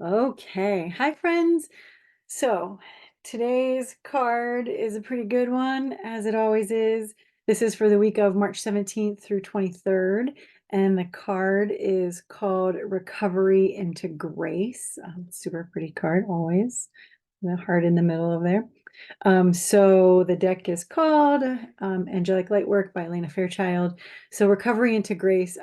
Okay. Hi, friends. So today's card is a pretty good one, as it always is. This is for the week of March 17th through 23rd, and the card is called Recovery into Grace. Super pretty card, always. The heart in the middle of there. So the deck is called Angelic Lightwork by Elena Fairchild. So recovery into grace.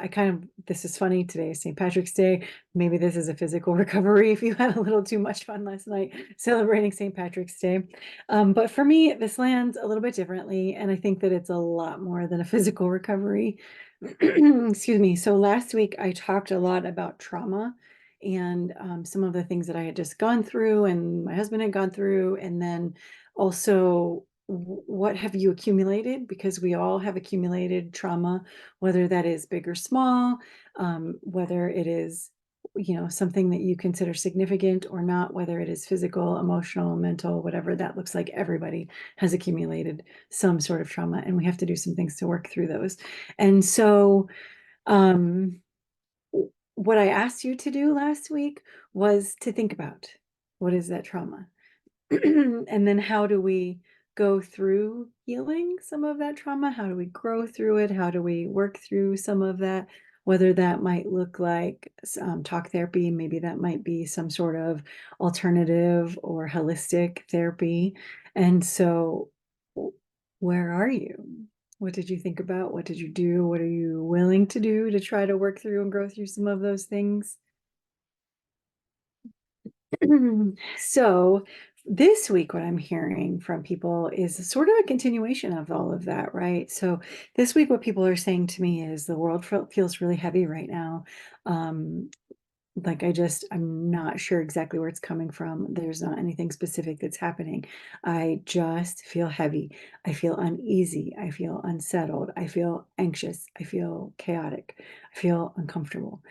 This is funny. Today is St. Patrick's Day. Maybe this is a physical recovery if you had a little too much fun last night celebrating St. Patrick's Day. But for me, this lands a little bit differently. And I think that it's a lot more than a physical recovery. Excuse me. So last week I talked a lot about trauma and some of the things that I had just gone through and my husband had gone through. And then also, what have you accumulated? Because we all have accumulated trauma, whether that is big or small, whether it is, something that you consider significant or not, whether it is physical, emotional, mental, whatever that looks like. Everybody has accumulated some sort of trauma, and we have to do some things to work through those. And so, um, what I asked you to do last week was to think about what is that trauma? And then how do we go through healing some of that trauma? How do we grow through it? How do we work through some of that? Whether that might look like talk therapy, maybe that might be some sort of alternative or holistic therapy. And so, where are you? What did you think about? What did you do? What are you willing to do to try to work through and grow through some of those things? So this week, what I'm hearing from people is sort of a continuation of all of that, right? So this week, what people are saying to me is the world feels really heavy right now. Um, I'm not sure exactly where it's coming from. There's not anything specific that's happening. I just feel heavy. I feel uneasy. I feel unsettled. I feel anxious. I feel chaotic. I feel uncomfortable.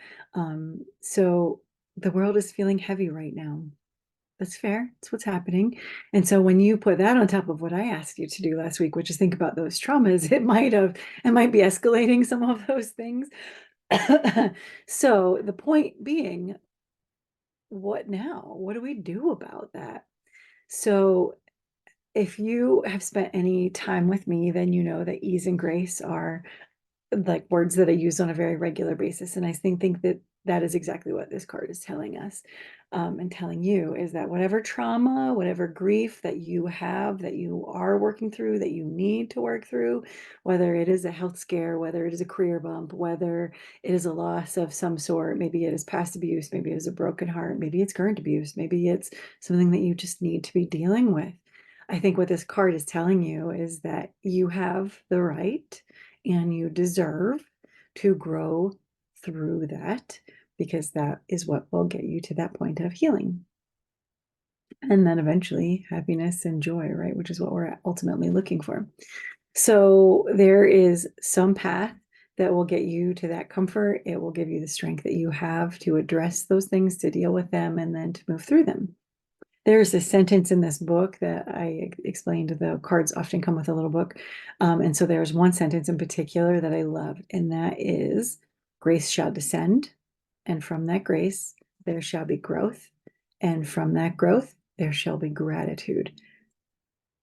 So the world is feeling heavy right now. That's fair. It's what's happening. And so when you put that on top of what I asked you to do last week, which is think about those traumas, it might be escalating some of those things. So the point being, what now? What do we do about that? So if you have spent any time with me, then you know that ease and grace are like words that I use on a very regular basis. And I think that that is exactly what this card is telling us, and telling you is that whatever trauma, whatever grief that you have, that you are working through, that you need to work through, whether it is a health scare, whether it is a career bump, whether it is a loss of some sort, maybe it is past abuse, maybe it is a broken heart, maybe it's current abuse, maybe it's something that you just need to be dealing with. I think what this card is telling you is that you have the right and you deserve to grow through that because that is what will get you to that point of healing. And then eventually happiness and joy, right? Which is what we're ultimately looking for. So there is some path that will get you to that comfort. It will give you the strength that you have to address those things, to deal with them, and then to move through them. There's a sentence in this book that I explained. The cards often come with a little book. And so there's one sentence in particular that I love, and that is grace shall descend. And from that grace, there shall be growth. And from that growth, there shall be gratitude.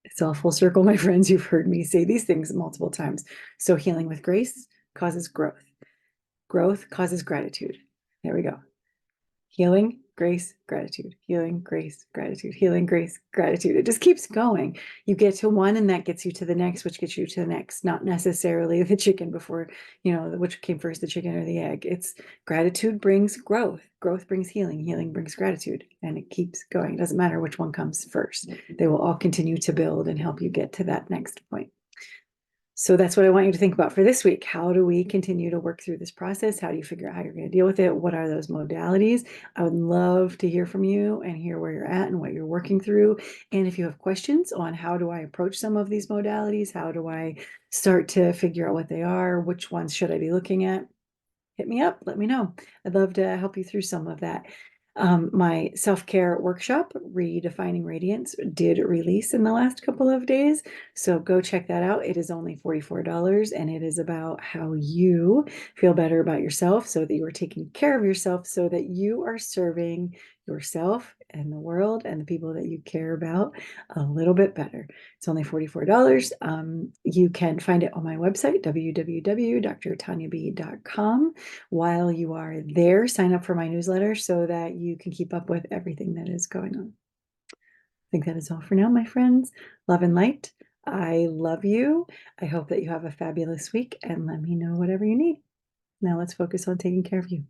It's all full circle, my friends. You've heard me say these things multiple times. So healing with grace causes growth. Growth causes gratitude. There we go. Healing, grace, gratitude, healing, grace, gratitude, healing, grace, gratitude. It just keeps going. You get to one and that gets you to the next, which gets you to the next, not necessarily the chicken before, which came first, the chicken or the egg. It's gratitude brings growth. Growth brings healing. Healing brings gratitude. And it keeps going. It doesn't matter which one comes first. They will all continue to build and help you get to that next point. So that's what I want you to think about for this week. How do we continue to work through this process? How do you figure out how you're going to deal with it? What are those modalities? I would love to hear from you and hear where you're at and what you're working through. And if you have questions on how do I approach some of these modalities, how do I start to figure out what they are, which ones should I be looking at? Hit me up, let me know. I'd love to help you through some of that. My self-care workshop, Redefining Radiance, did release in the last couple of days. So go check that out. It is only $44 and it is about how you feel better about yourself so that you are taking care of yourself so that you are serving yourself and the world and the people that you care about a little bit better. It's only $44. You can find it on my website, www.drtanyab.com. While you are there, sign up for my newsletter so that you can keep up with everything that is going on. I think that is all for now, my friends. Love and light. I love you. I hope that you have a fabulous week and let me know whatever you need. Now let's focus on taking care of you.